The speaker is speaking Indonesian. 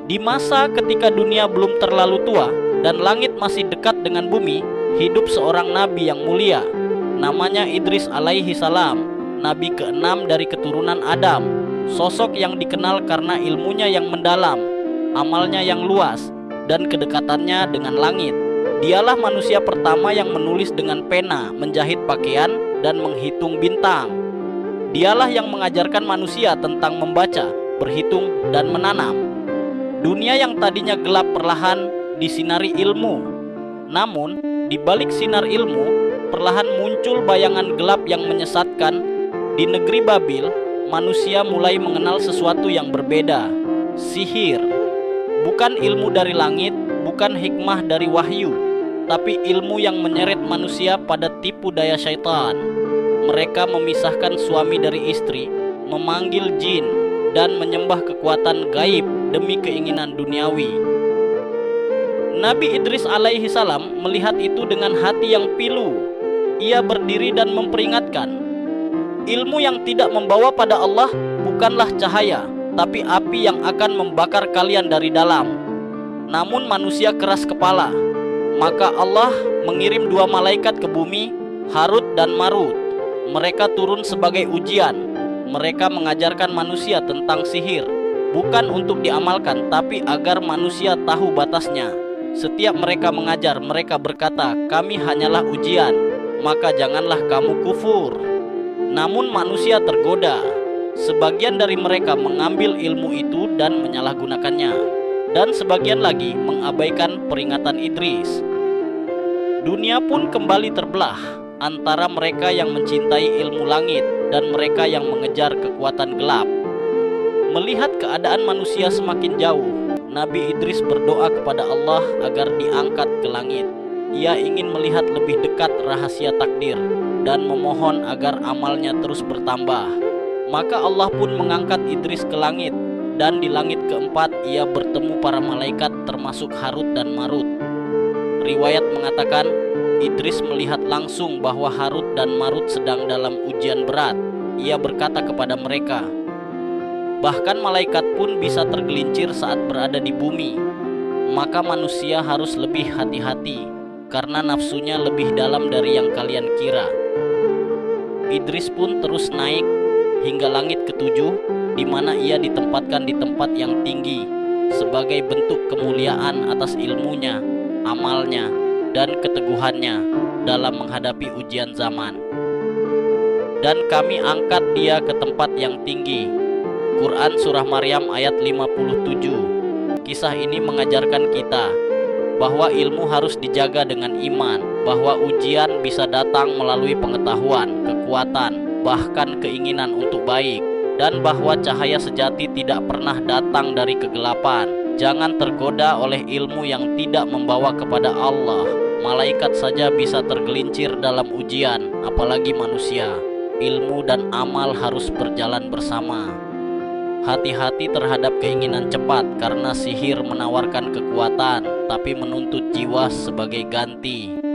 Di masa ketika dunia belum terlalu tua dan langit masih dekat dengan bumi, hidup seorang nabi yang mulia. Namanya Idris alaihi salam, nabi keenam dari keturunan Adam. Sosok yang dikenal karena ilmunya yang mendalam, amalnya yang luas, dan kedekatannya dengan langit. Dialah manusia pertama yang menulis dengan pena, menjahit pakaian, dan menghitung bintang. Dialah yang mengajarkan manusia tentang membaca, berhitung, dan menanam. Dunia yang tadinya gelap perlahan disinari ilmu. Namun, di balik sinar ilmu, perlahan muncul bayangan gelap yang menyesatkan. Di negeri Babil, manusia mulai mengenal sesuatu yang berbeda, sihir. Bukan ilmu dari langit, bukan hikmah dari wahyu, tapi ilmu yang menyeret manusia pada tipu daya syaitan. Mereka memisahkan suami dari istri, memanggil jin, dan menyembah kekuatan gaib demi keinginan duniawi. Nabi Idris alaihi salam melihat itu dengan hati yang pilu. Ia berdiri dan memperingatkan, ilmu yang tidak membawa pada Allah bukanlah cahaya, tapi api yang akan membakar kalian dari dalam. Namun manusia keras kepala. Maka Allah mengirim dua malaikat ke bumi, Harut dan Marut. Mereka turun sebagai ujian. Mereka mengajarkan manusia tentang sihir, bukan untuk diamalkan, tapi agar manusia tahu batasnya. Setiap mereka mengajar, mereka berkata, kami hanyalah ujian, maka janganlah kamu kufur. Namun manusia tergoda. Sebagian dari mereka mengambil ilmu itu dan menyalahgunakannya, dan sebagian lagi mengabaikan peringatan Idris. Dunia pun kembali terbelah antara mereka yang mencintai ilmu langit dan mereka yang mengejar kekuatan gelap. Melihat keadaan manusia semakin jauh, Nabi Idris berdoa kepada Allah agar diangkat ke langit. Ia ingin melihat lebih dekat rahasia takdir dan memohon agar amalnya terus bertambah. Maka Allah pun mengangkat Idris ke langit, dan di langit keempat ia bertemu para malaikat termasuk Harut dan Marut. Riwayat mengatakan, Idris melihat langsung bahwa Harut dan Marut sedang dalam ujian berat. Ia berkata kepada mereka, bahkan malaikat pun bisa tergelincir saat berada di bumi. Maka manusia harus lebih hati-hati, karena nafsunya lebih dalam dari yang kalian kira. Idris pun terus naik hingga langit ketujuh, di mana ia ditempatkan di tempat yang tinggi sebagai bentuk kemuliaan atas ilmunya, amalnya, dan keteguhannya dalam menghadapi ujian zaman. Dan kami angkat dia ke tempat yang tinggi. Quran Surah Maryam ayat 57. Kisah ini mengajarkan kita bahwa ilmu harus dijaga dengan iman, bahwa ujian bisa datang melalui pengetahuan, kekuatan, bahkan keinginan untuk baik, dan bahwa cahaya sejati tidak pernah datang dari kegelapan. Jangan tergoda oleh ilmu yang tidak membawa kepada Allah. Malaikat saja bisa tergelincir dalam ujian, apalagi manusia. Ilmu dan amal harus berjalan bersama. Hati-hati terhadap keinginan cepat, karena sihir menawarkan kekuatan, tapi menuntut jiwa sebagai ganti.